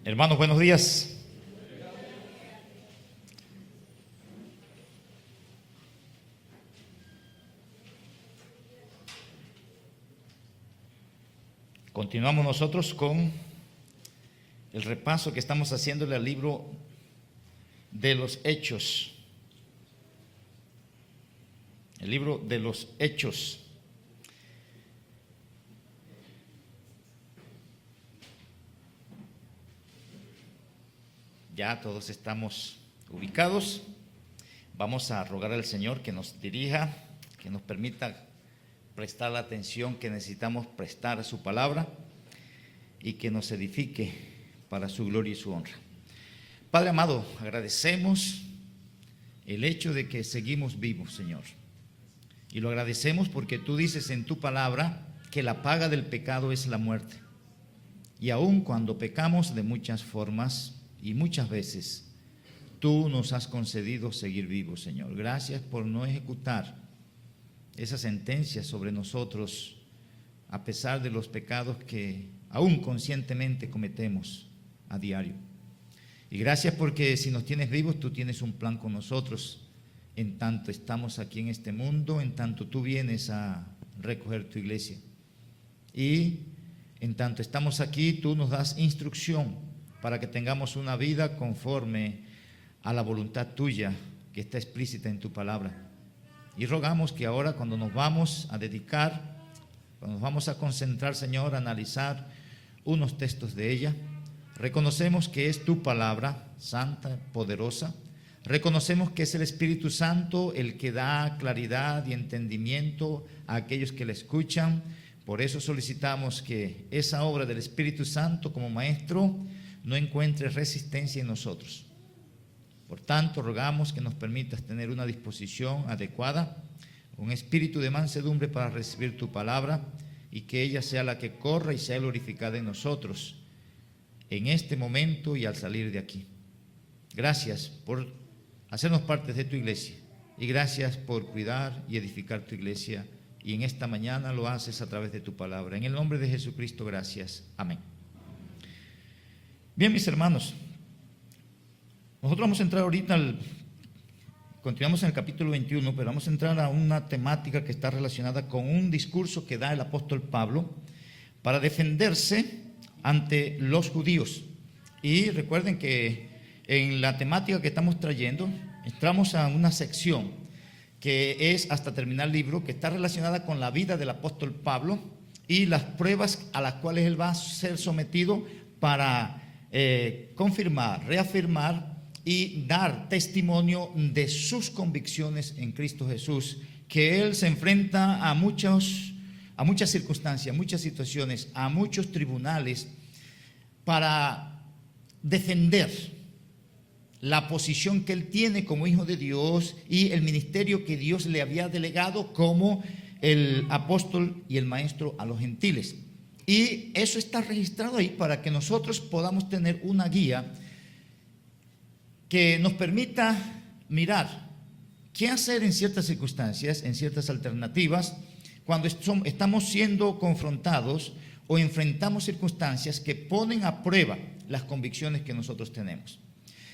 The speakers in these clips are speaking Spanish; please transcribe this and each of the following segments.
Hermanos, buenos días. Continuamos nosotros con el repaso que estamos haciéndole al libro de los Hechos. El libro de los Hechos. Ya todos estamos ubicados. Vamos a rogar al Señor que nos dirija, que nos permita prestar la atención que necesitamos prestar a su palabra y que nos edifique para su gloria y su honra. Padre amado, agradecemos el hecho de que seguimos vivos, Señor. Y lo agradecemos porque tú dices en tu palabra que la paga del pecado es la muerte. Y aun cuando pecamos de muchas formas y muchas veces, tú nos has concedido seguir vivos, Señor. Gracias por no ejecutar esa sentencia sobre nosotros a pesar de los pecados que aún conscientemente cometemos a diario. Y gracias porque si nos tienes vivos, tú tienes un plan con nosotros. En tanto estamos aquí en este mundo, en tanto tú vienes a recoger tu iglesia. Y en tanto estamos aquí, tú nos das instrucción para que tengamos una vida conforme a la voluntad tuya que está explícita en tu palabra. Y rogamos que ahora cuando nos vamos a dedicar, cuando nos vamos a concentrar, Señor, a analizar unos textos de ella, reconocemos que es tu palabra santa, poderosa. Reconocemos que es el Espíritu Santo el que da claridad y entendimiento a aquellos que la escuchan. Por eso solicitamos que esa obra del Espíritu Santo como Maestro no encuentre resistencia en nosotros. Por tanto, rogamos que nos permitas tener una disposición adecuada, un espíritu de mansedumbre para recibir tu palabra y que ella sea la que corra y sea glorificada en nosotros en este momento y al salir de aquí. Gracias por hacernos parte de tu iglesia y gracias por cuidar y edificar tu iglesia, y en esta mañana lo haces a través de tu palabra. En el nombre de Jesucristo, gracias. Amén. Bien, mis hermanos, nosotros vamos a entrar ahorita, continuamos en el capítulo 21, pero vamos a entrar a una temática que está relacionada con un discurso que da el apóstol Pablo para defenderse ante los judíos. Y recuerden que en la temática que estamos trayendo, entramos a una sección que es hasta terminar el libro, que está relacionada con la vida del apóstol Pablo y las pruebas a las cuales él va a ser sometido para confirmar, reafirmar y dar testimonio de sus convicciones en Cristo Jesús, que él se enfrenta a muchas circunstancias, muchas situaciones, a muchos tribunales para defender la posición que él tiene como hijo de Dios y el ministerio que Dios le había delegado como el apóstol y el maestro a los gentiles. Y eso está registrado ahí para que nosotros podamos tener una guía que nos permita mirar qué hacer en ciertas circunstancias, en ciertas alternativas, cuando estamos siendo confrontados o enfrentamos circunstancias que ponen a prueba las convicciones que nosotros tenemos.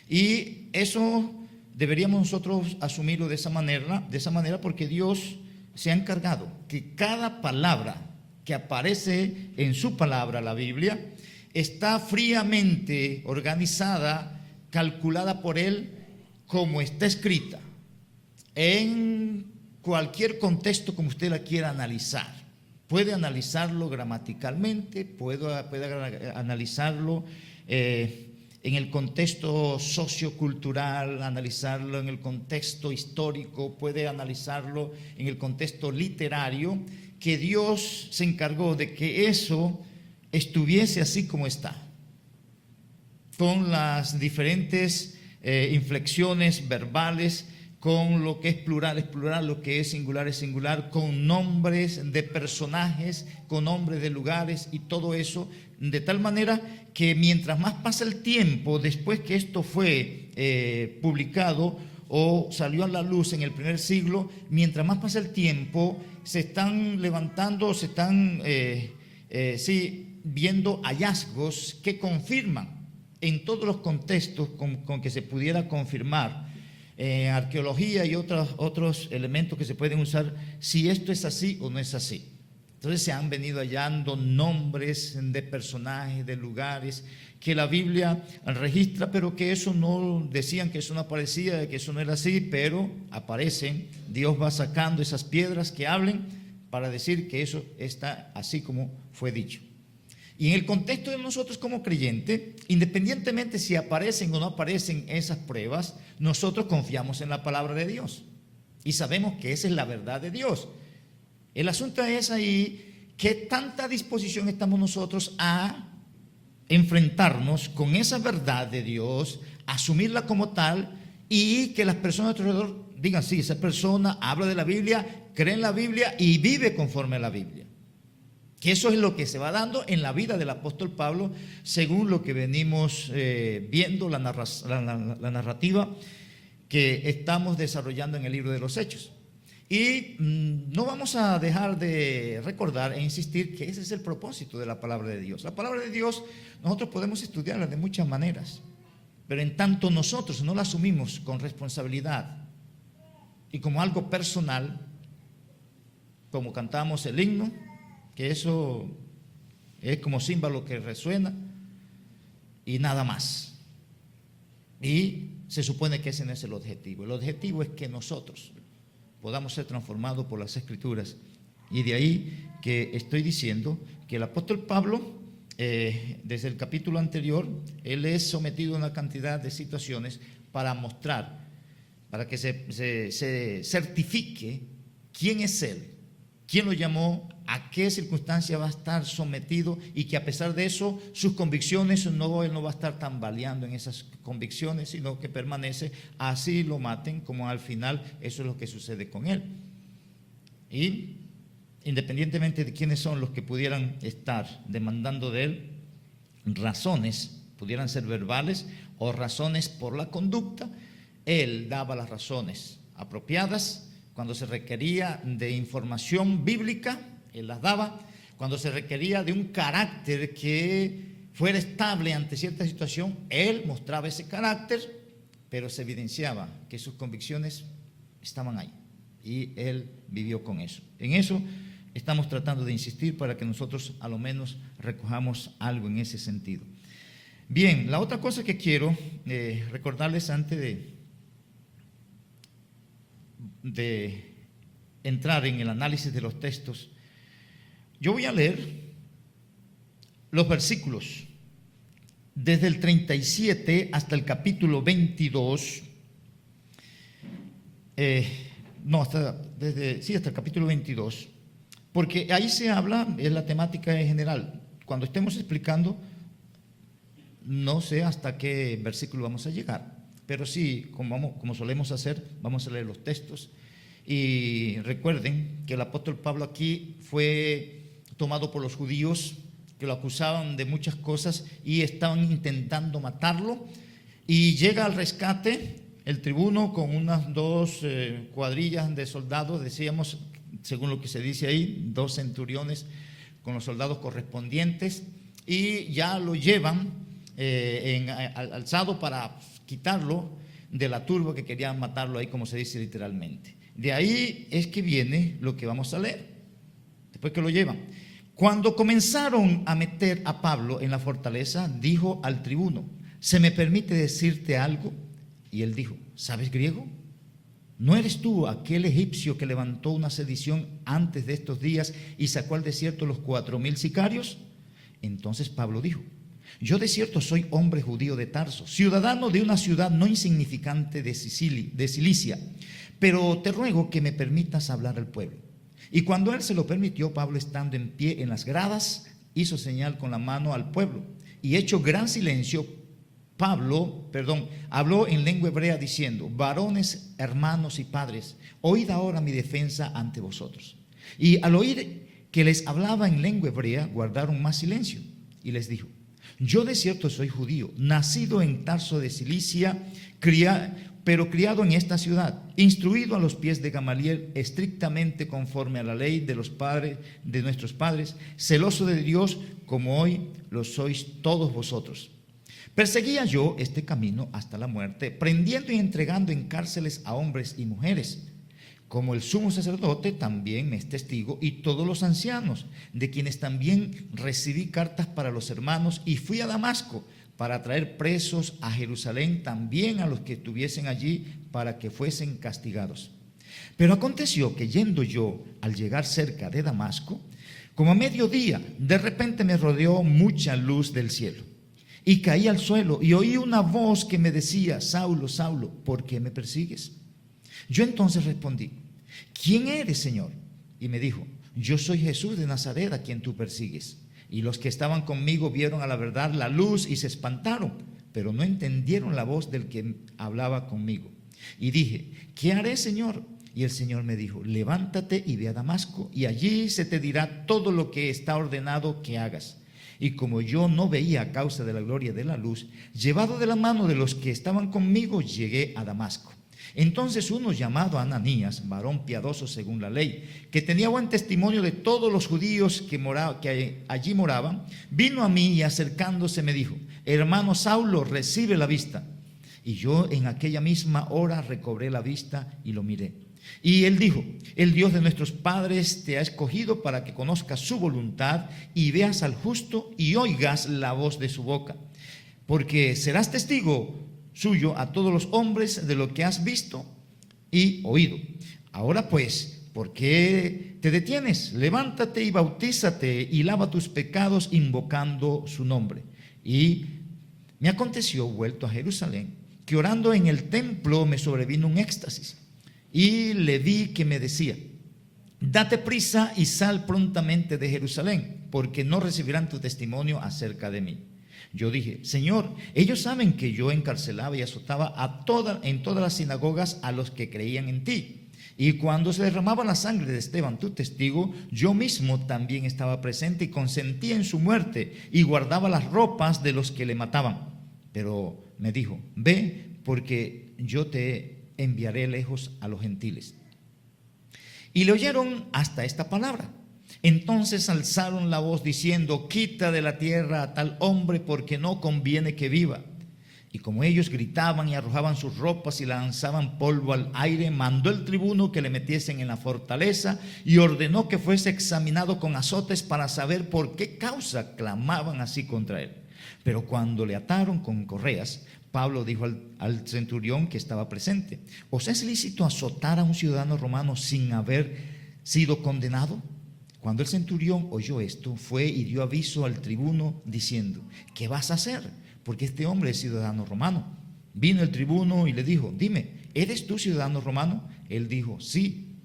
Y eso deberíamos nosotros asumirlo de esa manera porque Dios se ha encargado que cada palabra que aparece en su palabra, la Biblia, está fríamente organizada, calculada por él como está escrita, en cualquier contexto como usted la quiera analizar. Puede analizarlo gramaticalmente, puede analizarlo en el contexto sociocultural, analizarlo en el contexto histórico, puede analizarlo en el contexto literario, que Dios se encargó de que eso estuviese así como está, con las diferentes inflexiones verbales, con lo que es plural, lo que es singular, con nombres de personajes, con nombres de lugares y todo eso, de tal manera que mientras más pasa el tiempo, después que esto fue publicado o salió a la luz en el primer siglo, mientras más pasa el tiempo, se están levantando, se están viendo hallazgos que confirman en todos los contextos con que se pudiera confirmar, arqueología y otros elementos que se pueden usar, si esto es así o no es así. Entonces se han venido hallando nombres de personajes, de lugares que la Biblia registra, pero que eso no, decían que eso no aparecía, que eso no era así, pero aparecen. Dios va sacando esas piedras que hablen para decir que eso está así como fue dicho. Y en el contexto de nosotros como creyentes, independientemente si aparecen o no aparecen esas pruebas, nosotros confiamos en la palabra de Dios y sabemos que esa es la verdad de Dios. El asunto es ahí, ¿qué tanta disposición estamos nosotros a enfrentarnos con esa verdad de Dios, asumirla como tal y que las personas a nuestro alrededor digan, sí, esa persona habla de la Biblia, cree en la Biblia y vive conforme a la Biblia? Que eso es lo que se va dando en la vida del apóstol Pablo, según lo que venimos viendo, la narrativa que estamos desarrollando en el libro de los Hechos. Y no vamos a dejar de recordar e insistir que ese es el propósito de la palabra de Dios. La palabra de Dios nosotros podemos estudiarla de muchas maneras, pero en tanto nosotros no la asumimos con responsabilidad y como algo personal, como cantamos el himno, que eso es como címbalo que resuena y nada más. Y se supone que ese no es el objetivo. El objetivo es que nosotros podamos ser transformados por las Escrituras. Y de ahí que estoy diciendo que el apóstol Pablo, desde el capítulo anterior, él es sometido a una cantidad de situaciones para mostrar, para que se certifique quién es él, quién lo llamó, a qué circunstancia va a estar sometido y que a pesar de eso, sus convicciones, él no va a estar tambaleando en esas convicciones, sino que permanece, así lo maten, como al final eso es lo que sucede con él. Y independientemente de quiénes son los que pudieran estar demandando de él, razones, pudieran ser verbales o razones por la conducta, él daba las razones apropiadas. Cuando se requería de información bíblica, él las daba. Cuando se requería de un carácter que fuera estable ante cierta situación, él mostraba ese carácter, pero se evidenciaba que sus convicciones estaban ahí y él vivió con eso. En eso estamos tratando de insistir para que nosotros a lo menos recojamos algo en ese sentido. Bien, la otra cosa que quiero recordarles antes de entrar en el análisis de los textos, yo voy a leer los versículos desde el 37 hasta el capítulo 22, hasta el capítulo 22, porque ahí se habla, es la temática en general. Cuando estemos explicando, no sé hasta qué versículo vamos a llegar, pero sí, como solemos hacer, vamos a leer los textos. Y recuerden que el apóstol Pablo aquí fue tomado por los judíos, que lo acusaban de muchas cosas y estaban intentando matarlo, y llega al rescate el tribuno con unas dos cuadrillas de soldados, decíamos, según lo que se dice ahí, 2 centuriones con los soldados correspondientes, y ya lo llevan alzado para quitarlo de la turba que querían matarlo ahí, como se dice literalmente. De ahí es que viene lo que vamos a leer, después que lo llevan. Cuando comenzaron a meter a Pablo en la fortaleza, dijo al tribuno: ¿se me permite decirte algo? Y él dijo: ¿sabes griego? ¿No eres tú aquel egipcio que levantó una sedición antes de estos días y sacó al desierto los 4,000 sicarios? Entonces Pablo dijo: yo de cierto soy hombre judío de Tarso, ciudadano de una ciudad no insignificante de Cilicia, pero te ruego que me permitas hablar al pueblo. Y cuando él se lo permitió, Pablo, estando en pie en las gradas, hizo señal con la mano al pueblo, y hecho gran silencio, habló en lengua hebrea diciendo: varones, hermanos y padres, oíd ahora mi defensa ante vosotros. Y al oír que les hablaba en lengua hebrea, guardaron más silencio. Y les dijo: yo de cierto soy judío, nacido en Tarso de Cilicia, pero criado en esta ciudad, instruido a los pies de Gamaliel, estrictamente conforme a la ley de los padres, de nuestros padres, celoso de Dios como hoy lo sois todos vosotros. Perseguía yo este camino hasta la muerte, prendiendo y entregando en cárceles a hombres y mujeres. Como el sumo sacerdote también me es testigo, y todos los ancianos, de quienes también recibí cartas para los hermanos, y fui a Damasco para traer presos a Jerusalén también a los que estuviesen allí, para que fuesen castigados. Pero aconteció que yendo yo al llegar cerca de Damasco, como a mediodía, de repente me rodeó mucha luz del cielo. Y caí al suelo y oí una voz que me decía: Saulo, Saulo, ¿por qué me persigues? Yo entonces respondí: ¿quién eres, Señor? Y me dijo: yo soy Jesús de Nazaret, a quien tú persigues. Y los que estaban conmigo vieron a la verdad la luz y se espantaron, pero no entendieron la voz del que hablaba conmigo. Y dije: ¿qué haré, Señor? Y el Señor me dijo: levántate y ve a Damasco, y allí se te dirá todo lo que está ordenado que hagas. Y como yo no veía a causa de la gloria de la luz, llevado de la mano de los que estaban conmigo, llegué a Damasco. Entonces uno llamado Ananías, varón piadoso según la ley, que tenía buen testimonio de todos los judíos que allí moraban, vino a mí y acercándose me dijo: hermano Saulo, recibe la vista. Y yo en aquella misma hora recobré la vista y lo miré. Y él dijo: el Dios de nuestros padres te ha escogido para que conozcas su voluntad y veas al justo y oigas la voz de su boca, porque serás testigo suyo a todos los hombres de lo que has visto y oído. Ahora pues, ¿por qué te detienes? Levántate y bautízate y lava tus pecados invocando su nombre. Y me aconteció, vuelto a Jerusalén, que orando en el templo me sobrevino un éxtasis. Y le vi que me decía: date prisa y sal prontamente de Jerusalén, porque no recibirán tu testimonio acerca de mí. Yo dije: Señor, ellos saben que yo encarcelaba y azotaba en todas las sinagogas a los que creían en ti. Y cuando se derramaba la sangre de Esteban, tu testigo, yo mismo también estaba presente y consentía en su muerte y guardaba las ropas de los que le mataban. Pero me dijo: ve, porque yo te enviaré lejos a los gentiles. Y le oyeron hasta esta palabra. Entonces alzaron la voz diciendo: quita de la tierra a tal hombre, porque no conviene que viva. Y como ellos gritaban y arrojaban sus ropas y lanzaban polvo al aire, mandó el tribuno que le metiesen en la fortaleza y ordenó que fuese examinado con azotes para saber por qué causa clamaban así contra él. Pero cuando le ataron con correas, Pablo dijo al centurión que estaba presente: ¿os es lícito azotar a un ciudadano romano sin haber sido condenado? Cuando el centurión oyó esto, fue y dio aviso al tribuno diciendo: ¿qué vas a hacer? Porque este hombre es ciudadano romano. Vino el tribuno y le dijo: dime, ¿eres tú ciudadano romano? Él dijo: sí.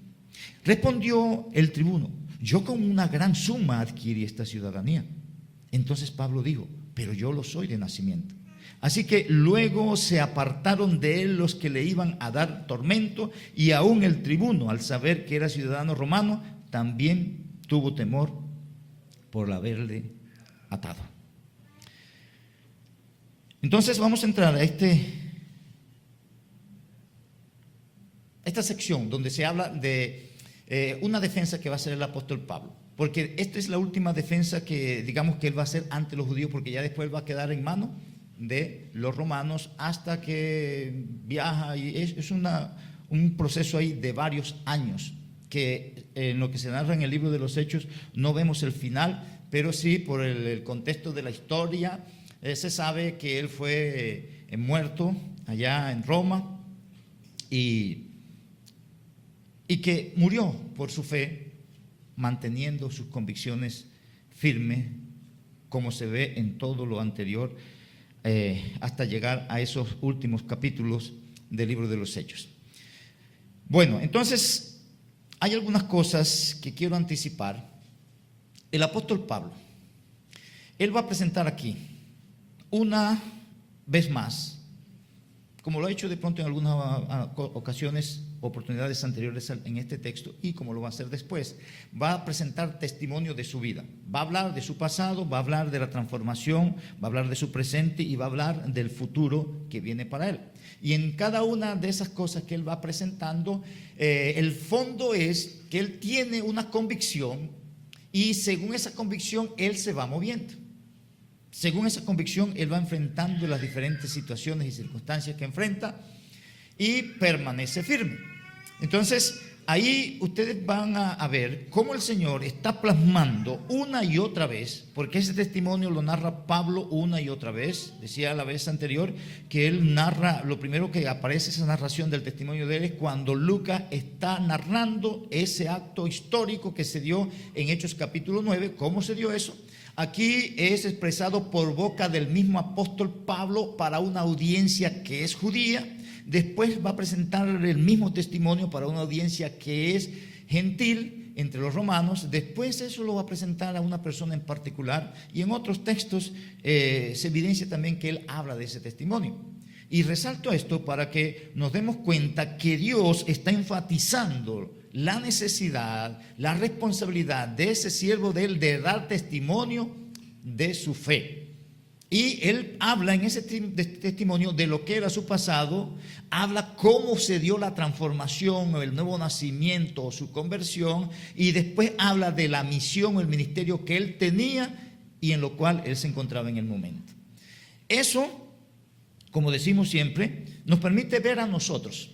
Respondió el tribuno: yo con una gran suma adquirí esta ciudadanía. Entonces Pablo dijo: pero yo lo soy de nacimiento. Así que luego se apartaron de él los que le iban a dar tormento, y aún el tribuno, al saber que era ciudadano romano, también tuvo temor por haberle atado. Entonces vamos a entrar a esta sección donde se habla de una defensa que va a hacer el apóstol Pablo, porque esta es la última defensa que digamos que él va a hacer ante los judíos, porque ya después va a quedar en manos de los romanos hasta que viaja, y es un proceso ahí de varios años, que en lo que se narra en el libro de los Hechos no vemos el final, pero sí por el contexto de la historia se sabe que él fue muerto allá en Roma y que murió por su fe, manteniendo sus convicciones firmes, como se ve en todo lo anterior, hasta llegar a esos últimos capítulos del libro de los Hechos. Bueno, entonces hay algunas cosas que quiero anticipar. El apóstol Pablo, él va a presentar aquí una vez más, como lo ha hecho de pronto en algunas ocasiones, oportunidades anteriores en este texto, y como lo va a hacer después, va a presentar testimonio de su vida. Va a hablar de su pasado, va a hablar de la transformación, va a hablar de su presente y va a hablar del futuro que viene para él. Y en cada una de esas cosas que él va presentando, el fondo es que él tiene una convicción y según esa convicción él se va moviendo. según esa convicción, él va enfrentando las diferentes situaciones y circunstancias que enfrenta y permanece firme. Entonces, ahí ustedes van a ver cómo el Señor está plasmando una y otra vez, porque ese testimonio lo narra Pablo una y otra vez. Decía la vez anterior que él narra, lo primero que aparece esa narración del testimonio de él es cuando Lucas está narrando ese acto histórico que se dio en Hechos capítulo 9. ¿Cómo se dio eso? Aquí es expresado por boca del mismo apóstol Pablo para una audiencia que es judía. Después va a presentar el mismo testimonio para una audiencia que es gentil entre los romanos. Después eso lo va a presentar a una persona en particular, y en otros textos se evidencia también que él habla de ese testimonio. Y resalto esto para que nos demos cuenta que Dios está enfatizando la necesidad, la responsabilidad de ese siervo de él de dar testimonio de su fe. Y él habla en ese testimonio de lo que era su pasado, habla cómo se dio la transformación o el nuevo nacimiento o su conversión, y después habla de la misión o el ministerio que él tenía y en lo cual él se encontraba en el momento. Eso, como decimos siempre, nos permite ver a nosotros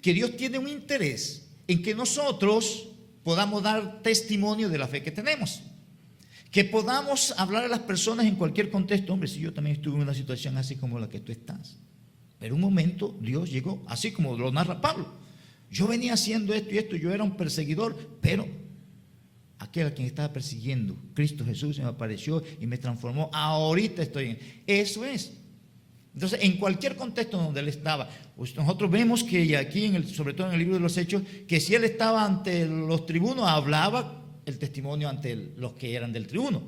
que Dios tiene un interés en que nosotros podamos dar testimonio de la fe que tenemos. Que podamos hablar a las personas en cualquier contexto. Hombre, si yo también estuve en una situación así como la que tú estás. Pero un momento Dios llegó, así como lo narra Pablo. Yo venía haciendo esto y esto, yo era un perseguidor, pero aquel a quien estaba persiguiendo, Cristo Jesús, se me apareció y me transformó. Ahorita estoy en... Eso es. Entonces, en cualquier contexto donde él estaba, pues nosotros vemos que aquí, sobre todo en el libro de los Hechos, que si él estaba ante los tribunos, hablaba el testimonio ante los que eran del tribuno.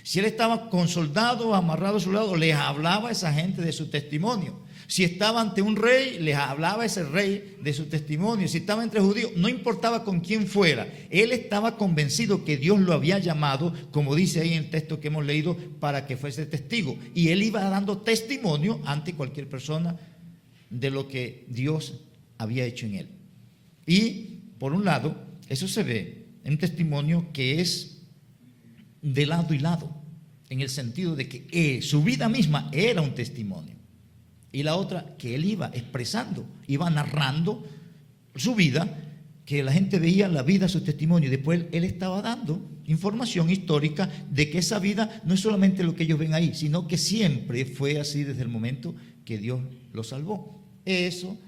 Si él estaba con soldados amarrados a su lado, les hablaba a esa gente de su testimonio. Si estaba ante un rey, les hablaba a ese rey de su testimonio. Si estaba entre judíos, no importaba con quién fuera, él estaba convencido que Dios lo había llamado, como dice ahí en el texto que hemos leído, para que fuese testigo. Y él iba dando testimonio ante cualquier persona de lo que Dios había hecho en él. Y, por un lado, eso se ve un testimonio que es de lado y lado, en el sentido de que su vida misma era un testimonio, y la otra que él iba expresando, iba narrando su vida, que la gente veía la vida, su testimonio, y después él estaba dando información histórica de que esa vida no es solamente lo que ellos ven ahí, sino que siempre fue así desde el momento que Dios lo salvó. Eso,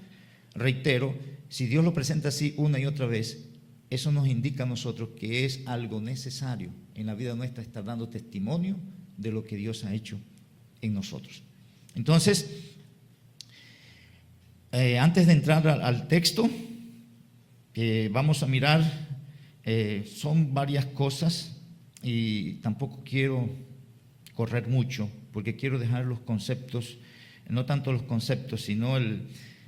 reitero, si Dios lo presenta así una y otra vez, eso nos indica a nosotros que es algo necesario en la vida nuestra, estar dando testimonio de lo que Dios ha hecho en nosotros. Entonces, antes de entrar al texto, vamos a mirar, son varias cosas y tampoco quiero correr mucho, porque quiero dejar los conceptos, no tanto los conceptos, sino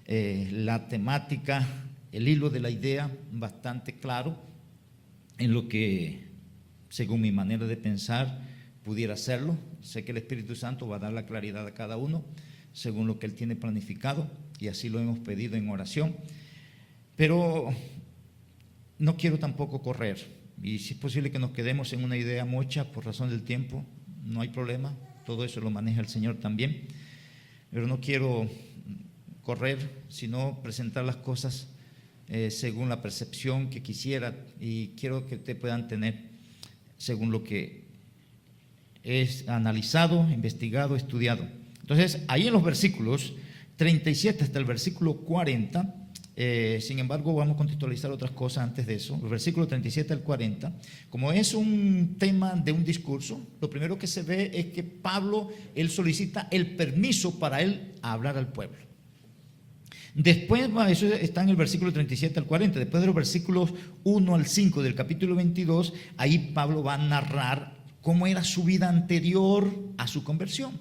la temática, el hilo de la idea bastante claro en lo que, según mi manera de pensar, pudiera hacerlo. Sé que el Espíritu Santo va a dar la claridad a cada uno según lo que Él tiene planificado, y así lo hemos pedido en oración. Pero no quiero tampoco correr, y si es posible que nos quedemos en una idea mocha por razón del tiempo, no hay problema, todo eso lo maneja el Señor también, pero no quiero correr, sino presentar las cosas según la percepción que quisiera, y quiero que ustedes puedan tener según lo que es analizado, investigado, estudiado. Entonces, ahí en los versículos 37 hasta el versículo 40, sin embargo, vamos a contextualizar otras cosas antes de eso. El versículo 37 al 40, como es un tema de un discurso, lo primero que se ve es que Pablo, él solicita el permiso para él hablar al pueblo. Después, eso está en el versículo 37 al 40, después de los versículos 1 al 5 del capítulo 22, ahí Pablo va a narrar cómo era su vida anterior a su conversión.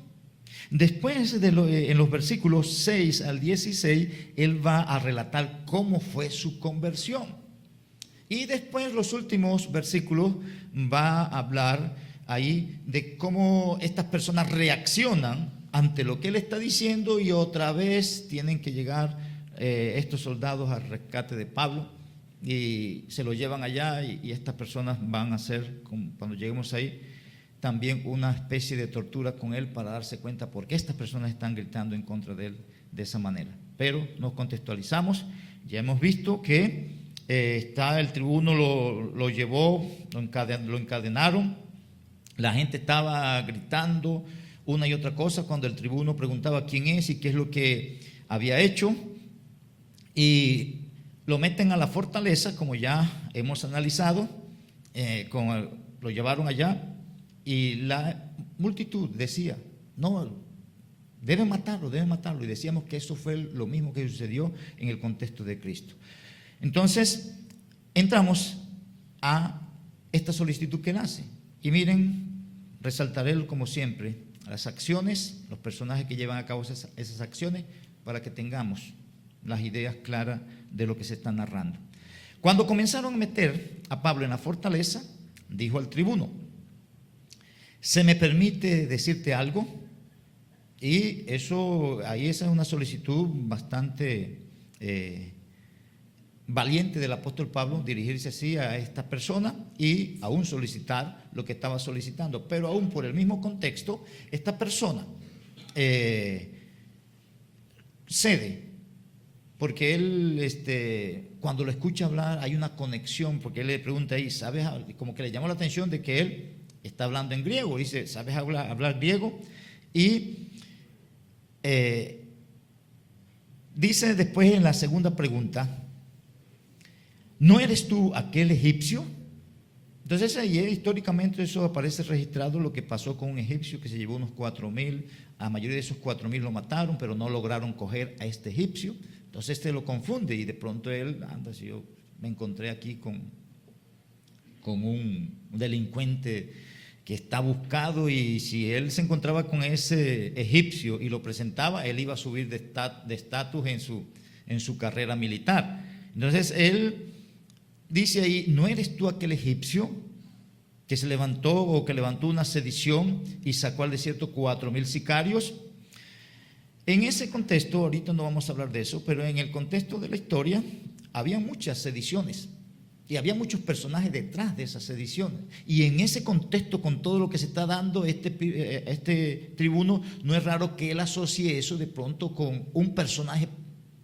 Después, en los versículos 6 al 16, él va a relatar cómo fue su conversión. Y después, los últimos versículos, va a hablar ahí de cómo estas personas reaccionan ante lo que él está diciendo, y otra vez tienen que llegar estos soldados al rescate de Pablo y se lo llevan allá, y estas personas van a ser, cuando lleguemos ahí, también una especie de tortura con él para darse cuenta por qué estas personas están gritando en contra de él de esa manera. Pero nos contextualizamos, ya hemos visto que el tribuno lo llevó, lo encadenaron, la gente estaba gritando una y otra cosa cuando el tribuno preguntaba quién es y qué es lo que había hecho, y lo meten a la fortaleza, como ya hemos analizado, lo llevaron allá y la multitud decía, no, deben matarlo, y decíamos que eso fue lo mismo que sucedió en el contexto de Cristo. Entonces, entramos a esta solicitud que nace, y miren, resaltaré como siempre las acciones, los personajes que llevan a cabo esas acciones, para que tengamos las ideas claras de lo que se está narrando. Cuando comenzaron a meter a Pablo en la fortaleza, dijo al tribuno: ¿se me permite decirte algo? Y esa es una solicitud bastante valiente del apóstol Pablo, dirigirse así a esta persona y aún solicitar lo que estaba solicitando. Pero aún por el mismo contexto, esta persona cede, porque él, cuando lo escucha hablar, hay una conexión, porque él le pregunta ahí, ¿sabes? Como que le llamó la atención de que él está hablando en griego, dice, ¿sabes hablar griego? Y dice después en la segunda pregunta, ¿no eres tú aquel egipcio? Entonces ahí históricamente eso aparece registrado, lo que pasó con un egipcio que se llevó unos 4,000, a la mayoría de esos 4,000 lo mataron, pero no lograron coger a este egipcio. Entonces lo confunde y de pronto él, anda, si yo me encontré aquí con un delincuente que está buscado, y si él se encontraba con ese egipcio y lo presentaba, él iba a subir de estatus en su carrera militar. Entonces él dice ahí, ¿no eres tú aquel egipcio que se levantó o que levantó una sedición y sacó al desierto 4,000 sicarios? En ese contexto, ahorita no vamos a hablar de eso, pero en el contexto de la historia había muchas sediciones y había muchos personajes detrás de esas sediciones. Y en ese contexto, con todo lo que se está dando, este tribuno, no es raro que él asocie eso de pronto con un personaje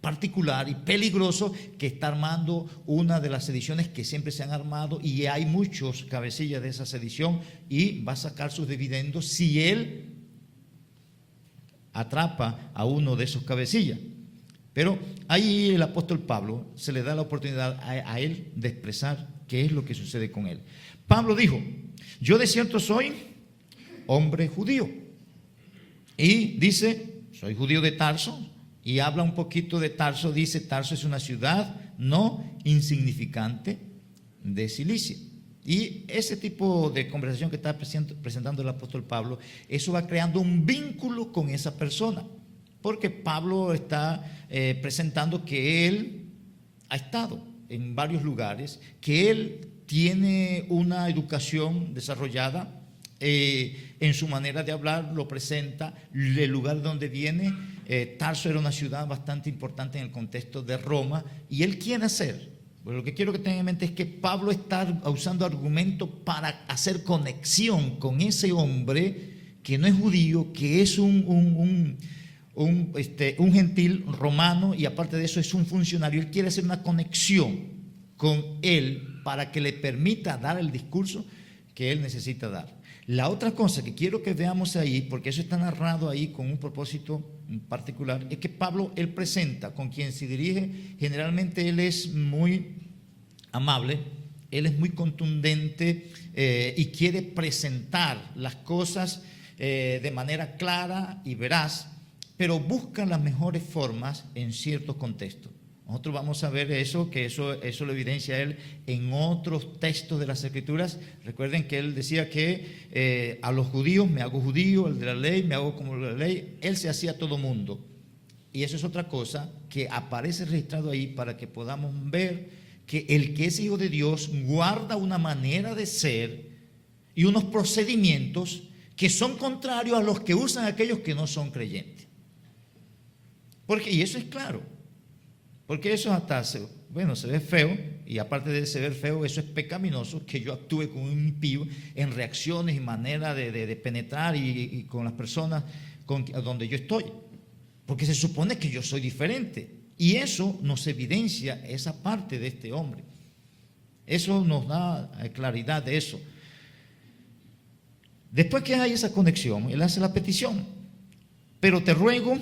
particular y peligroso que está armando una de las sediciones que siempre se han armado, y hay muchos cabecillas de esa sedición, y va a sacar sus dividendos si él atrapa a uno de esos cabecillas. Pero ahí el apóstol Pablo se le da la oportunidad a él de expresar qué es lo que sucede con él. Pablo dijo, yo de cierto soy hombre judío, y dice, soy judío de Tarso, y habla un poquito de Tarso. Dice, Tarso es una ciudad no insignificante de Cilicia. Y ese tipo de conversación que está presentando el apóstol Pablo, eso va creando un vínculo con esa persona, porque Pablo está presentando que él ha estado en varios lugares, que él tiene una educación desarrollada, en su manera de hablar lo presenta, el lugar donde viene. Tarso era una ciudad bastante importante en el contexto de Roma, y él quiere hacer, pues lo que quiero que tengan en mente es que Pablo está usando argumentos para hacer conexión con ese hombre que no es judío, que es un gentil romano, y aparte de eso es un funcionario. Él quiere hacer una conexión con él para que le permita dar el discurso que él necesita dar. La otra cosa que quiero que veamos ahí, porque eso está narrado ahí con un propósito particular, es que Pablo, él presenta con quien se dirige, generalmente él es muy amable, él es muy contundente, y quiere presentar las cosas de manera clara y veraz, pero busca las mejores formas en ciertos contextos. Nosotros vamos a ver eso lo evidencia él en otros textos de las Escrituras. Recuerden que él decía que a los judíos me hago judío, el de la ley me hago como la ley. Él se hacía a todo mundo. Y eso es otra cosa que aparece registrado ahí para que podamos ver que el que es hijo de Dios guarda una manera de ser y unos procedimientos que son contrarios a los que usan aquellos que no son creyentes. Y eso es claro. Porque eso hasta se ve feo y aparte de ser feo, eso es pecaminoso, que yo actúe como un impío en reacciones y manera de penetrar y con las personas donde yo estoy, porque se supone que yo soy diferente, y eso nos evidencia esa parte de este hombre. Eso nos da claridad de eso. Después que hay esa conexión, él hace la petición: pero te ruego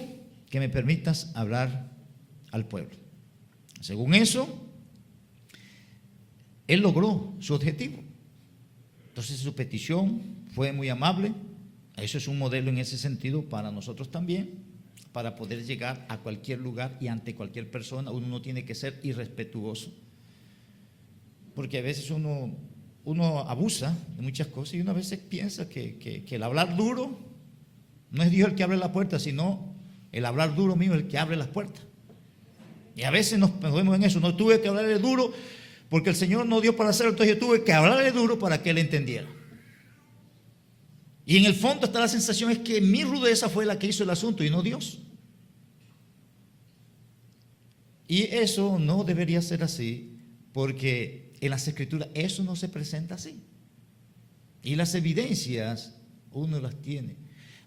que me permitas hablar al pueblo. Según eso, él logró su objetivo. Entonces su petición fue muy amable. Eso es un modelo en ese sentido para nosotros también, para poder llegar a cualquier lugar y ante cualquier persona. Uno no tiene que ser irrespetuoso, porque a veces uno abusa de muchas cosas, y uno a veces piensa que el hablar duro no es Dios el que abre la puerta, sino el hablar duro mío es el que abre las puertas. Y a veces nos vemos en eso: no tuve que hablarle duro porque el Señor no dio para hacerlo, entonces yo tuve que hablarle duro para que él entendiera. Y en el fondo está la sensación es que mi rudeza fue la que hizo el asunto y no Dios. Y eso no debería ser así, porque en las Escrituras eso no se presenta así. Y las evidencias uno las tiene.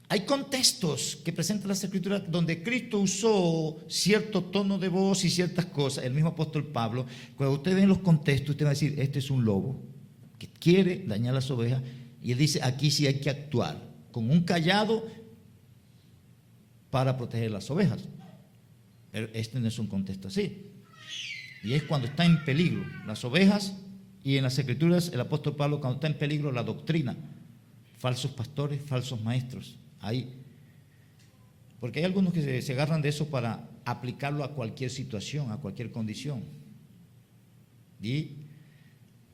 Hay contextos que presentan las Escrituras donde Cristo usó cierto tono de voz y ciertas cosas. El mismo apóstol Pablo, cuando usted ve los contextos, usted va a decir: este es un lobo que quiere dañar las ovejas. Y él dice: aquí sí hay que actuar con un cayado para proteger las ovejas. Pero este no es un contexto así. Y es cuando está en peligro las ovejas, y en las Escrituras el apóstol Pablo, cuando está en peligro la doctrina, falsos pastores, falsos maestros. Ahí, porque hay algunos que se agarran de eso para aplicarlo a cualquier situación, a cualquier condición, y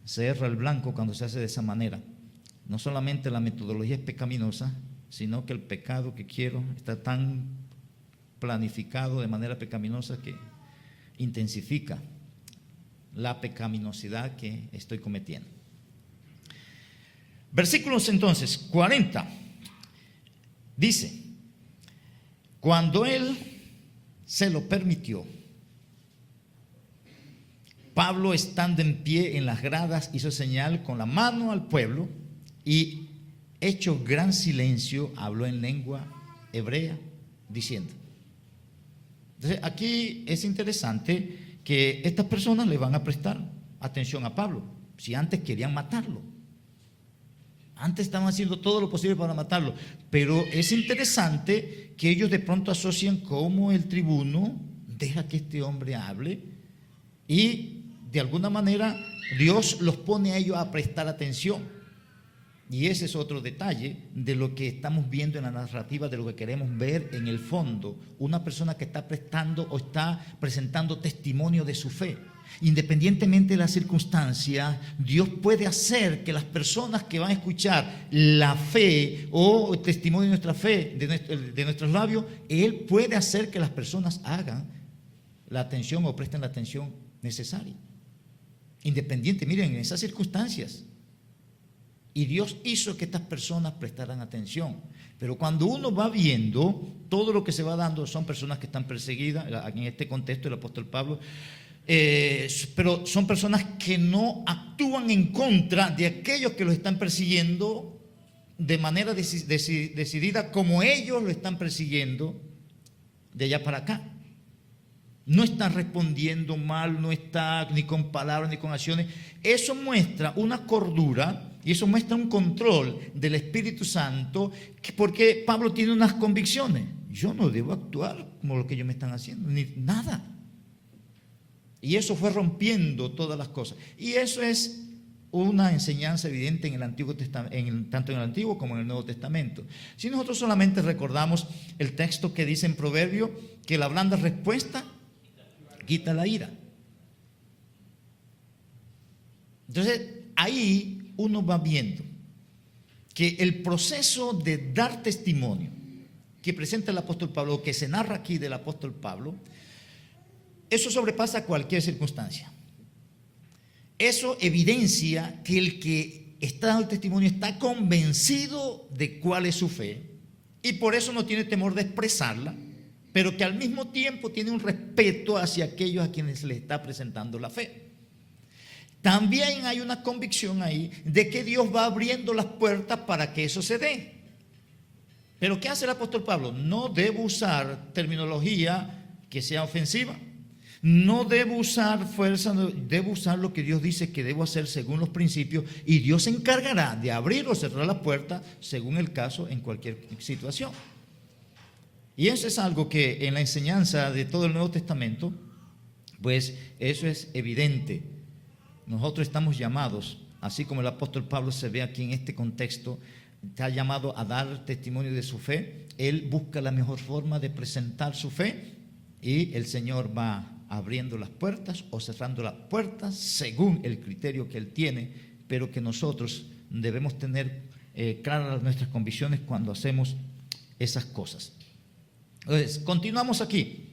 se erra el blanco cuando se hace de esa manera. No solamente la metodología es pecaminosa, sino que el pecado que quiero está tan planificado de manera pecaminosa que intensifica la pecaminosidad que estoy cometiendo. Versículos entonces 40. Dice: cuando él se lo permitió, Pablo, estando en pie en las gradas, hizo señal con la mano al pueblo, y hecho gran silencio, habló en lengua hebrea, diciendo. Entonces aquí es interesante que estas personas le van a prestar atención a Pablo. Si antes querían matarlo, antes estaban haciendo todo lo posible para matarlo, pero es interesante que ellos de pronto asocian cómo el tribuno deja que este hombre hable, y de alguna manera Dios los pone a ellos a prestar atención. Y ese es otro detalle de lo que estamos viendo en la narrativa, de lo que queremos ver en el fondo. Una persona que está prestando o está presentando testimonio de su fe. Independientemente de la circunstancia, Dios puede hacer que las personas que van a escuchar la fe o el testimonio de nuestra fe, de nuestros labios, Él puede hacer que las personas hagan la atención o presten la atención necesaria. Independiente, miren, en esas circunstancias. Y Dios hizo que estas personas prestaran atención. Pero cuando uno va viendo todo lo que se va dando, son personas que están perseguidas, en este contexto el apóstol Pablo, pero son personas que no actúan en contra de aquellos que los están persiguiendo de manera decidida, como ellos lo están persiguiendo de allá para acá. No está respondiendo mal, no está ni con palabras ni con acciones. Eso muestra una cordura y eso muestra un control del Espíritu Santo, porque Pablo tiene unas convicciones. Yo no debo actuar como lo que ellos me están haciendo, ni nada. Y eso fue rompiendo todas las cosas. Y eso es una enseñanza evidente en el Antiguo Testamento, tanto en el Antiguo como en el Nuevo Testamento. Si nosotros solamente recordamos el texto que dice en Proverbio que la blanda respuesta quita la ira. Entonces ahí uno va viendo que el proceso de dar testimonio que presenta el apóstol Pablo, o que se narra aquí del apóstol Pablo, eso sobrepasa cualquier circunstancia. Eso evidencia que el que está dando el testimonio está convencido de cuál es su fe, y por eso no tiene temor de expresarla, pero que al mismo tiempo tiene un respeto hacia aquellos a quienes le está presentando la fe. también hay una convicción ahí de que Dios va abriendo las puertas para que eso se dé. Pero ¿qué hace el apóstol Pablo? No debo usar terminología que sea ofensiva. No debo usar fuerza, debo usar lo que Dios dice que debo hacer según los principios, y Dios se encargará de abrir o cerrar la puerta según el caso en cualquier situación. Y eso es algo que en la enseñanza de todo el Nuevo Testamento, pues eso es evidente. Nosotros estamos llamados, así como el apóstol Pablo se ve aquí en este contexto, está llamado a dar testimonio de su fe. Él busca la mejor forma de presentar su fe, y el Señor va abriendo las puertas o cerrando las puertas según el criterio que Él tiene, pero que nosotros debemos tener claras nuestras convicciones cuando hacemos esas cosas. Entonces, continuamos aquí,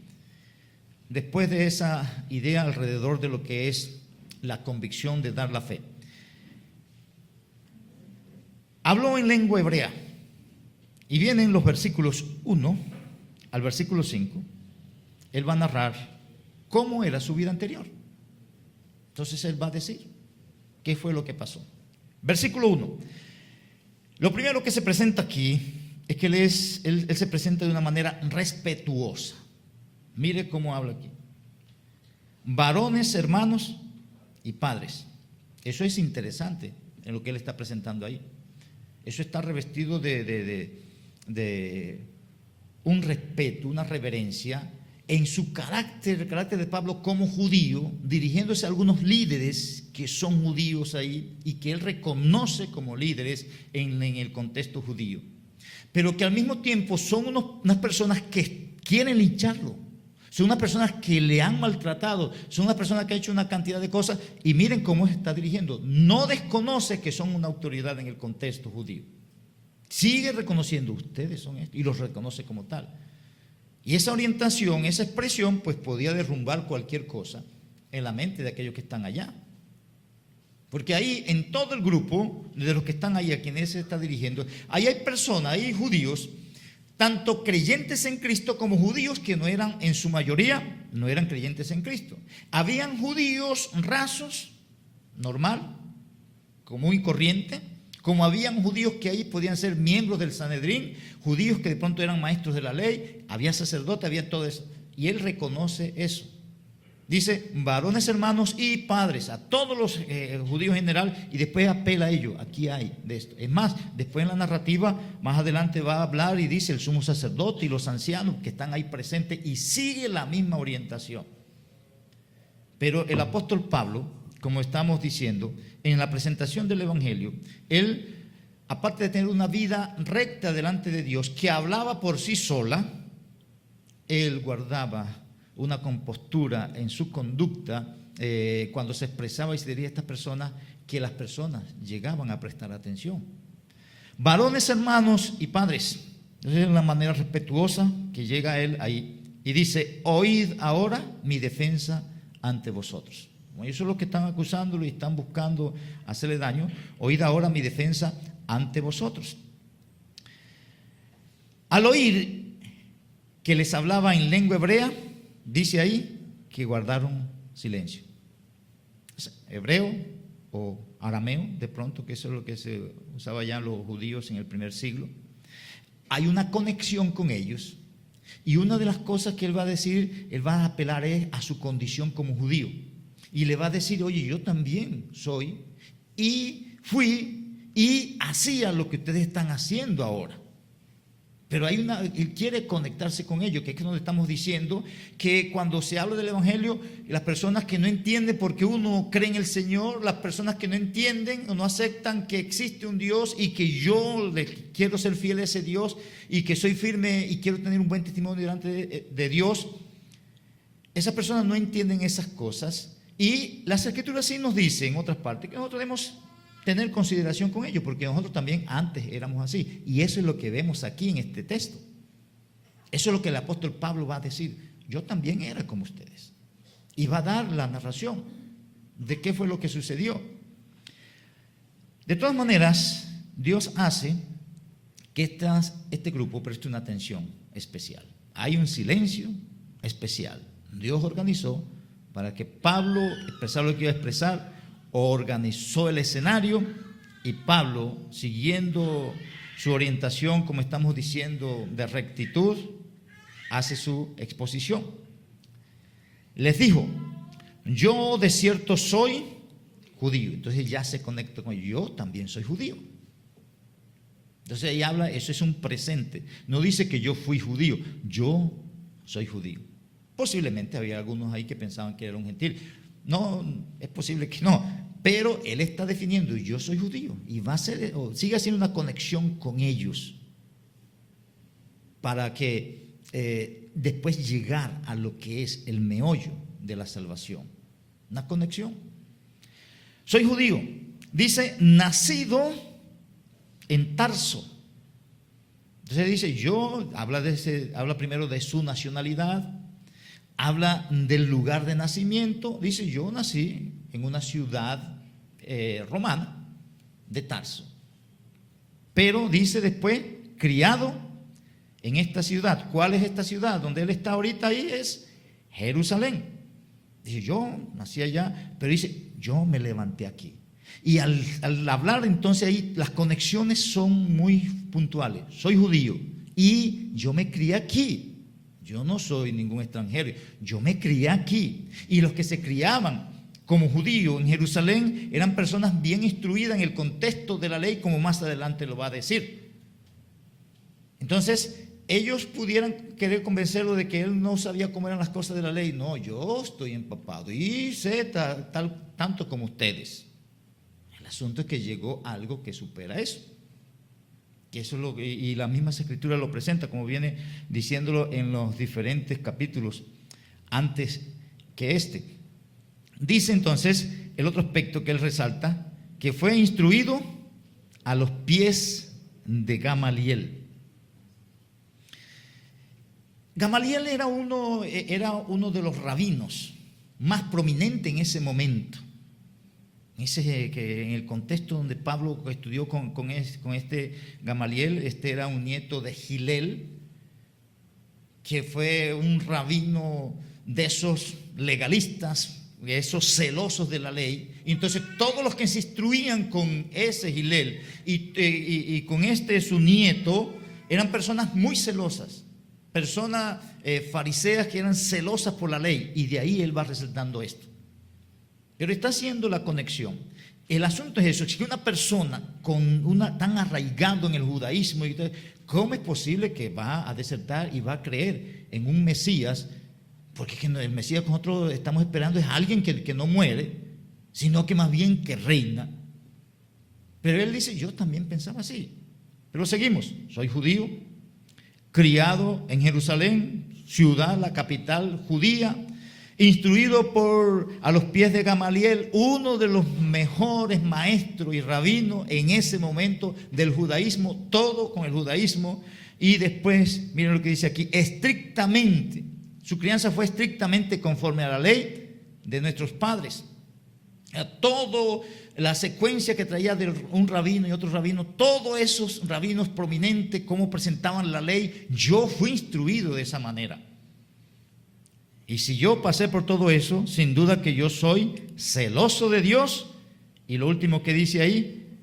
después de esa idea alrededor de lo que es la convicción de dar la fe. Habló en lengua hebrea, y vienen los versículos 1 al versículo 5. Él va a narrar cómo era su vida anterior. Entonces él va a decir qué fue lo que pasó. Versículo 1. Lo primero que se presenta aquí es que él se presenta de una manera respetuosa. Mire cómo habla aquí. Varones, hermanos y padres. Eso es interesante en lo que él está presentando ahí. Eso está revestido de un respeto, una reverencia en su carácter, el carácter de Pablo como judío, dirigiéndose a algunos líderes que son judíos ahí y que él reconoce como líderes en el contexto judío, pero que al mismo tiempo son unas personas que quieren lincharlo, son unas personas que le han maltratado, son unas personas que han hecho una cantidad de cosas, y miren cómo se está dirigiendo. No desconoce que son una autoridad en el contexto judío, sigue reconociendo, ustedes son esto, y los reconoce como tal. Y esa orientación, esa expresión, pues podía derrumbar cualquier cosa en la mente de aquellos que están allá. Porque ahí, en todo el grupo de los que están ahí, a quienes se está dirigiendo, ahí hay personas, hay judíos, tanto creyentes en Cristo como judíos que no eran, en su mayoría, no eran creyentes en Cristo. Habían judíos rasos, normal, común y corriente, como habían judíos que ahí podían ser miembros del Sanedrín, judíos que de pronto eran maestros de la ley, había sacerdotes, había todo eso. Y él reconoce eso. Dice, varones, hermanos y padres, a todos los judíos en general, y después apela a ellos. Aquí hay de esto. Es más, después en la narrativa, más adelante va a hablar y dice el sumo sacerdote y los ancianos que están ahí presentes, y sigue la misma orientación. Pero el apóstol Pablo, como estamos diciendo, en la presentación del Evangelio, él, aparte de tener una vida recta delante de Dios, que hablaba por sí sola, él guardaba una compostura en su conducta cuando se expresaba y se dirigía a estas personas, que las personas llegaban a prestar atención. Varones, hermanos y padres. Esa es una manera respetuosa que llega él ahí y dice, oíd ahora mi defensa ante vosotros. Eso es lo que están acusándolo y están buscando hacerle daño. Oíd ahora mi defensa ante vosotros. Al oír que les hablaba en lengua hebrea, dice ahí que guardaron silencio. Hebreo o arameo, de pronto, que eso es lo que se usaba ya los judíos en el primer siglo. Hay una conexión con ellos, y una de las cosas que él va a decir, él va a apelar a su condición como judío. Y le va a decir, oye, yo también soy, y fui, y hacía lo que ustedes están haciendo ahora. Pero él quiere conectarse con ellos, que es donde estamos diciendo que cuando se habla del Evangelio, las personas que no entienden por qué uno cree en el Señor, las personas que no entienden o no aceptan que existe un Dios y que yo quiero ser fiel a ese Dios y que soy firme y quiero tener un buen testimonio delante de Dios, esas personas no entienden esas cosas. Y las Escrituras sí nos dicen en otras partes que nosotros debemos tener consideración con ello, porque nosotros también antes éramos así, y eso es lo que vemos aquí en este texto. Eso es lo que el apóstol Pablo va a decir, yo también era como ustedes, y va a dar la narración de qué fue lo que sucedió. De todas maneras, Dios hace que este grupo preste una atención especial. Hay un silencio especial. Dios organizó para que Pablo expresara lo que iba a expresar, organizó el escenario y Pablo, siguiendo su orientación, como estamos diciendo, de rectitud, hace su exposición. Les dijo: yo de cierto soy judío. Entonces ya se conecta con yo también soy judío. Entonces ahí habla, eso es un presente. No dice que yo fui judío, yo soy judío. Posiblemente había algunos ahí que pensaban que era un gentil. No, es posible que no, pero él está definiendo: yo soy judío, y va a ser, o sigue haciendo una conexión con ellos para que después llegar a lo que es el meollo de la salvación. Una conexión. Soy judío, dice, nacido en Tarso. Entonces dice, habla primero de su nacionalidad, habla del lugar de nacimiento. Dice, yo nací en una ciudad romana de Tarso, pero dice después, criado en esta ciudad. ¿Cuál es esta ciudad? Donde él está ahorita, ahí es Jerusalén. Dice, yo nací allá, pero dice, yo me levanté aquí. Y al hablar entonces ahí, las conexiones son muy puntuales. Soy judío y yo me crié aquí. Yo no soy ningún extranjero, yo me crié aquí. Y los que se criaban como judíos en Jerusalén eran personas bien instruidas en el contexto de la ley, como más adelante lo va a decir. Entonces, ellos pudieran querer convencerlo de que él no sabía cómo eran las cosas de la ley. No, yo estoy empapado y sé tanto como ustedes. El asunto es que llegó algo que supera eso. Que eso es y la misma escritura lo presenta, como viene diciéndolo en los diferentes capítulos antes que este. Dice entonces el otro aspecto que él resalta, que fue instruido a los pies de Gamaliel. Gamaliel era uno de los rabinos más prominentes en ese momento. Que en el contexto donde Pablo estudió con este Gamaliel, este era un nieto de Gilel, que fue un rabino de esos legalistas, de esos celosos de la ley. Y entonces todos los que se instruían con ese Gilel y con su nieto eran personas muy celosas, personas fariseas que eran celosas por la ley, y de ahí él va resaltando esto. Pero está haciendo la conexión. El asunto es eso, es que una persona tan arraigado en el judaísmo, ¿cómo es posible que va a desertar y va a creer en un Mesías? Porque el Mesías que nosotros estamos esperando es alguien que no muere, sino que más bien que reina. Pero él dice, yo también pensaba así. Pero seguimos, soy judío, criado en Jerusalén, ciudad, la capital judía, instruido a los pies de Gamaliel, uno de los mejores maestros y rabinos en ese momento del judaísmo, todo con el judaísmo. Y después, miren lo que dice aquí, estrictamente, su crianza fue estrictamente conforme a la ley de nuestros padres. Todo la secuencia que traía de un rabino y otro rabino, todos esos rabinos prominentes, cómo presentaban la ley, yo fui instruido de esa manera. Y si yo pasé por todo eso, sin duda que yo soy celoso de Dios. Y lo último que dice ahí,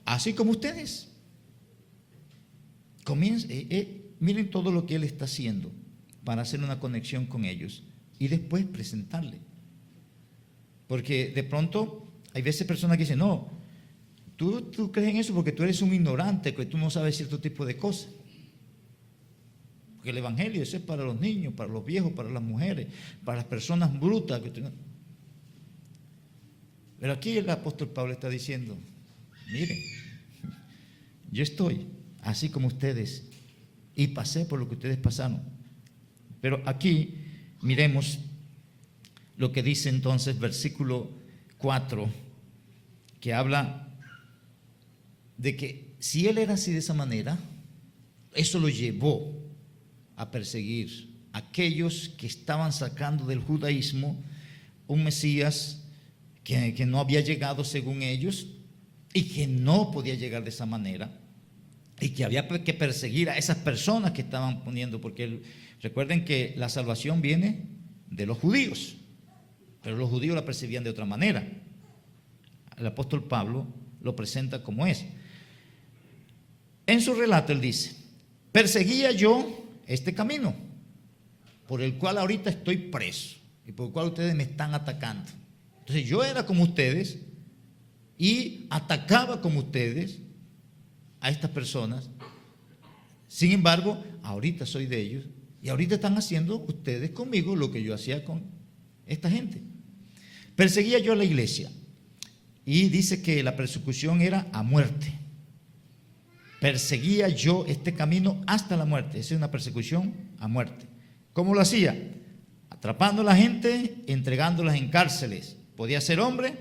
así como ustedes. Miren todo lo que él está haciendo para hacer una conexión con ellos y después presentarle. Porque de pronto hay veces personas que dicen, no, tú crees en eso porque tú eres un ignorante, que tú no sabes cierto tipo de cosas. Porque el evangelio ese es para los niños, para los viejos, para las mujeres, para las personas brutas. Pero aquí el apóstol Pablo está diciendo, miren, yo estoy así como ustedes y pasé por lo que ustedes pasaron. Pero aquí miremos lo que dice entonces versículo 4, que habla de que si él era así de esa manera, eso lo llevó a perseguir a aquellos que estaban sacando del judaísmo un Mesías que no había llegado según ellos y que no podía llegar de esa manera, y que había que perseguir a esas personas que estaban poniendo, porque recuerden que la salvación viene de los judíos, pero los judíos la percibían de otra manera. el apóstol Pablo lo presenta como es. En su relato él dice: perseguía yo este camino, por el cual ahorita estoy preso y por el cual ustedes me están atacando. Entonces yo era como ustedes y atacaba como ustedes a estas personas. Sin embargo, ahorita soy de ellos y ahorita están haciendo ustedes conmigo lo que yo hacía con esta gente. Perseguía yo a la iglesia y dice que la persecución era a muerte. Perseguía yo este camino hasta la muerte. Esa es una persecución a muerte. ¿Cómo lo hacía? Atrapando a la gente, entregándolas en cárceles. Podía ser hombre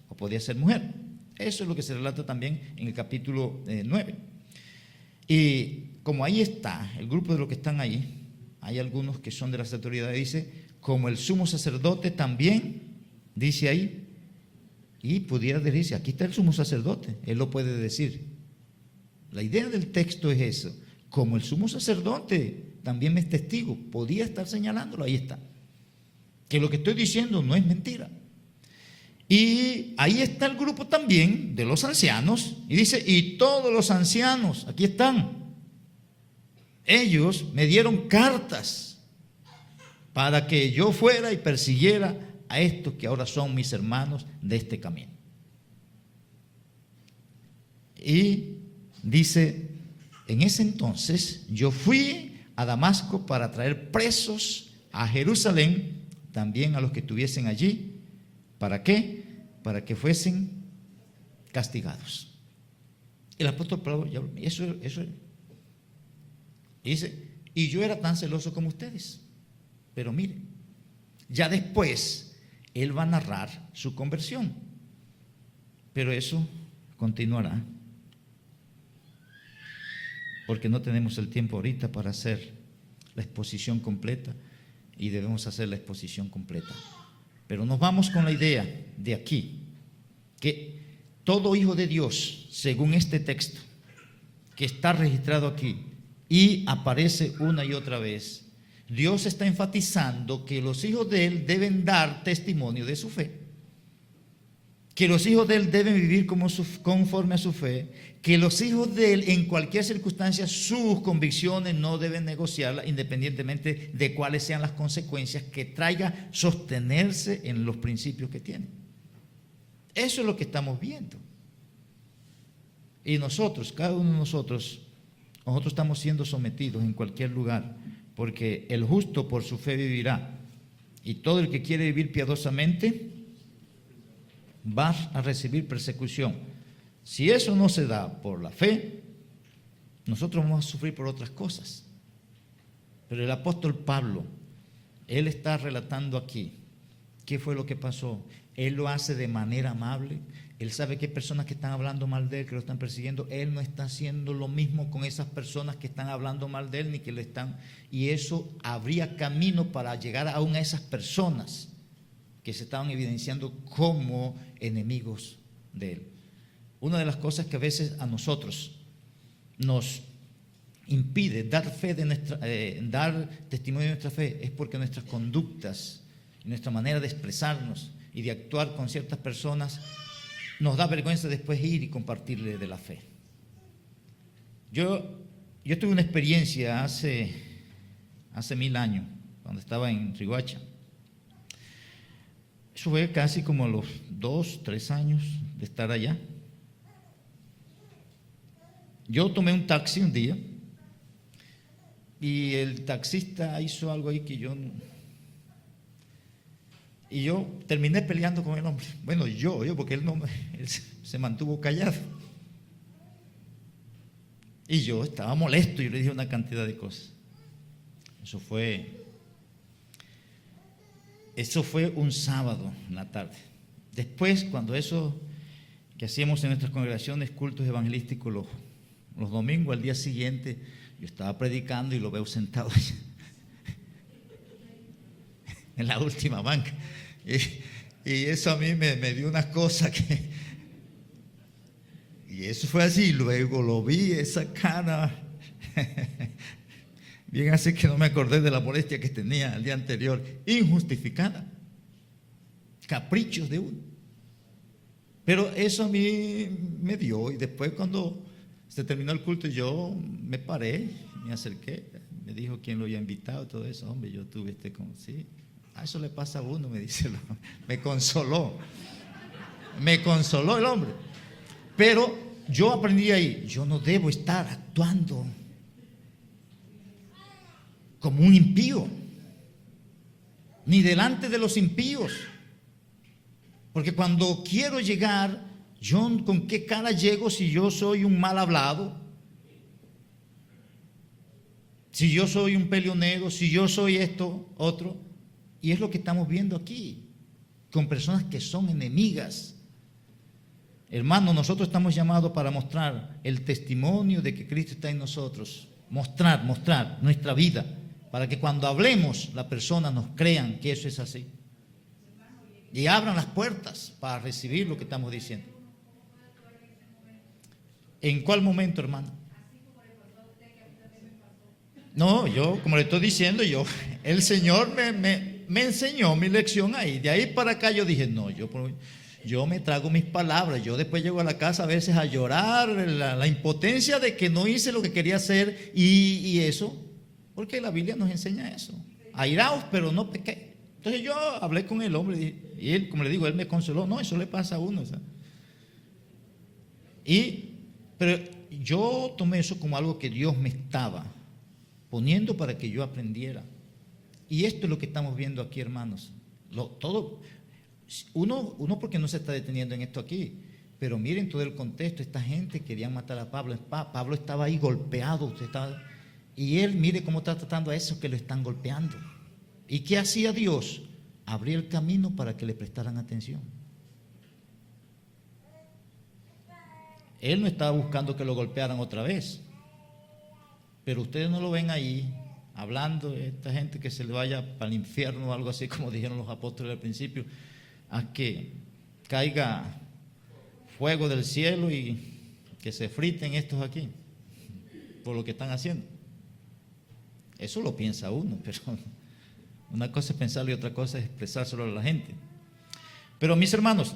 o podía ser mujer. Eso es lo que se relata también en el capítulo 9. Y como ahí está, el grupo de los que están ahí, hay algunos que son de las autoridades, dice, como el sumo sacerdote también, dice ahí, y pudiera decirse, aquí está el sumo sacerdote, él lo puede decir. La idea del texto es eso, como el sumo sacerdote también es testigo, podía estar señalándolo, ahí está. Que lo que estoy diciendo no es mentira. Y ahí está el grupo también de los ancianos, y dice, y todos los ancianos, aquí están. Ellos me dieron cartas para que yo fuera y persiguiera a estos que ahora son mis hermanos de este camino. Y dice, en ese entonces yo fui a Damasco para traer presos a Jerusalén, también a los que estuviesen allí. ¿Para qué? Para que fuesen castigados. El apóstol Pablo, eso dice, y yo era tan celoso como ustedes. Pero miren, ya después él va a narrar su conversión. Pero eso continuará. Porque no tenemos el tiempo ahorita para hacer la exposición completa y debemos hacer la exposición completa. Pero nos vamos con la idea de aquí, que todo hijo de Dios, según este texto, que está registrado aquí y aparece una y otra vez, Dios está enfatizando que los hijos de Él deben dar testimonio de su fe, que los hijos de Él deben vivir conforme a su fe, que los hijos de Él en cualquier circunstancia sus convicciones no deben negociarlas independientemente de cuáles sean las consecuencias que traiga sostenerse en los principios que tienen. Eso es lo que estamos viendo. Y nosotros, cada uno de nosotros estamos siendo sometidos en cualquier lugar, porque el justo por su fe vivirá, y todo el que quiere vivir piadosamente va a recibir persecución. Si eso no se da por la fe, nosotros vamos a sufrir por otras cosas. Pero el apóstol Pablo, él está relatando aquí qué fue lo que pasó. Él lo hace de manera amable. Él sabe que hay personas que están hablando mal de él, que lo están persiguiendo. Él no está haciendo lo mismo con esas personas que están hablando mal de él, ni que le están. Y eso habría camino para llegar aún a esas personas que se estaban evidenciando como enemigos de él. Una de las cosas que a veces a nosotros nos impide dar testimonio de nuestra fe es porque nuestras conductas, nuestra manera de expresarnos y de actuar con ciertas personas nos da vergüenza después ir y compartirle de la fe. Yo tuve una experiencia hace 1000 años, cuando estaba en Riguacha. Eso fue casi como los 2-3 años de estar allá. Yo tomé un taxi un día y el taxista hizo algo ahí que yo terminé peleando con el hombre. Bueno, yo porque él se mantuvo callado. Y yo estaba molesto y le dije una cantidad de cosas. Eso fue un sábado en la tarde. Después, cuando eso que hacíamos en nuestras congregaciones, cultos evangelísticos, los domingos, al día siguiente, yo estaba predicando y lo veo sentado allá, en la última banca. Y eso a mí me dio una cosa que... Y eso fue así. Luego lo vi, esa cara... Bien así que no me acordé de la molestia que tenía el día anterior, injustificada, caprichos de uno. Pero eso a mí me dio, y después cuando se terminó el culto yo me paré, me acerqué, me dijo quién lo había invitado, todo eso. Hombre, yo tuve sí, a eso le pasa a uno, me dice, me consoló el hombre. Pero yo aprendí ahí, yo no debo estar actuando como un impío, ni delante de los impíos. Porque cuando quiero llegar, yo con qué cara llego si yo soy un mal hablado, si yo soy un peleonero, si yo soy esto, otro. Y es lo que estamos viendo aquí, con personas que son enemigas. Hermano, nosotros estamos llamados para mostrar el testimonio de que Cristo está en nosotros. Mostrar nuestra vida, para que cuando hablemos, las personas nos crean que eso es así. Y abran las puertas para recibir lo que estamos diciendo. ¿En cuál momento, hermano? No, yo, como le estoy diciendo, el Señor me enseñó mi lección ahí. De ahí para acá yo dije, no, yo me trago mis palabras. Yo después llego a la casa a veces a llorar, la impotencia de que no hice lo que quería hacer y eso, porque la Biblia nos enseña eso. Airaos, pero no pequé. Entonces yo hablé con el hombre y él, como le digo, él me consoló. No, eso le pasa a uno, ¿sabes? Pero yo tomé eso como algo que Dios me estaba poniendo para que yo aprendiera. Y esto es lo que estamos viendo aquí, hermanos. Uno porque no se está deteniendo en esto aquí, pero miren todo el contexto. Esta gente quería matar a Pablo. Pablo estaba ahí golpeado, y él mire cómo está tratando a esos que lo están golpeando. ¿Y qué hacía Dios? Abría el camino para que le prestaran atención. Él no estaba buscando que lo golpearan otra vez. Pero ustedes no lo ven ahí hablando de esta gente que se le vaya para el infierno o algo así, como dijeron los apóstoles al principio, a que caiga fuego del cielo y que se friten estos aquí por lo que están haciendo. Eso lo piensa uno, pero una cosa es pensarlo y otra cosa es expresárselo a la gente. Pero mis hermanos,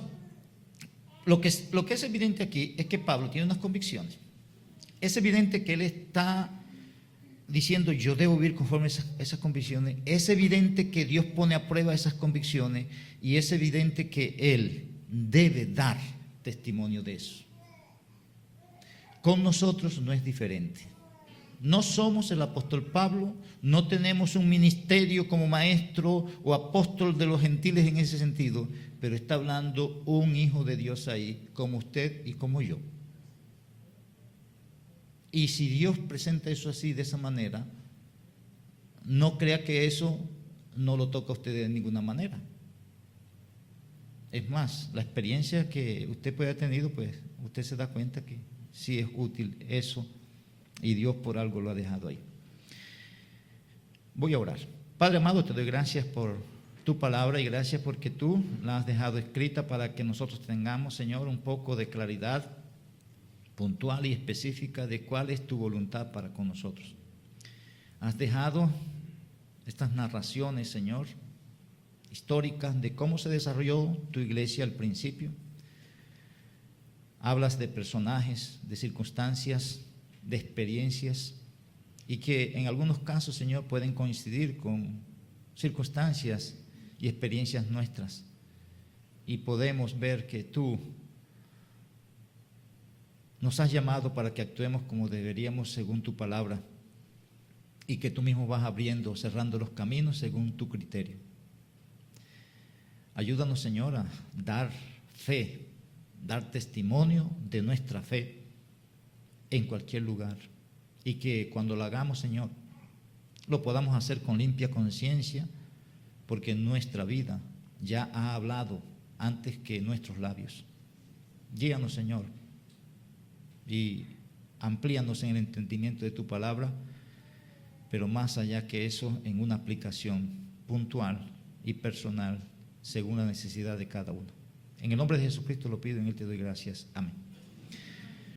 lo que es evidente aquí es que Pablo tiene unas convicciones. Es evidente que él está diciendo yo debo vivir conforme a esas convicciones. Es evidente que Dios pone a prueba esas convicciones y es evidente que él debe dar testimonio de eso. Con nosotros no es diferente. No somos el apóstol Pablo, no tenemos un ministerio como maestro o apóstol de los gentiles en ese sentido, pero está hablando un hijo de Dios ahí, como usted y como yo. Y si Dios presenta eso así, de esa manera, no crea que eso no lo toca a usted de ninguna manera. Es más, la experiencia que usted puede haber tenido, pues usted se da cuenta que sí es útil eso y Dios por algo lo ha dejado ahí. Voy a orar. Padre amado, te doy gracias por tu palabra y gracias porque tú la has dejado escrita para que nosotros tengamos, Señor, un poco de claridad puntual y específica de cuál es tu voluntad para con nosotros. Has dejado estas narraciones, Señor, históricas de cómo se desarrolló tu iglesia al principio. Hablas de personajes, de circunstancias, de experiencias y que en algunos casos, Señor, pueden coincidir con circunstancias y experiencias nuestras. Y podemos ver que tú nos has llamado para que actuemos como deberíamos según tu palabra y que tú mismo vas abriendo, cerrando los caminos según tu criterio. Ayúdanos, Señor, a dar fe, dar testimonio de nuestra fe en cualquier lugar y que cuando lo hagamos, Señor, lo podamos hacer con limpia conciencia porque nuestra vida ya ha hablado antes que nuestros labios. Guíanos, Señor, y amplíanos en el entendimiento de tu palabra, pero más allá que eso, en una aplicación puntual y personal según la necesidad de cada uno. En el nombre de Jesucristo lo pido, en Él te doy gracias. Amén.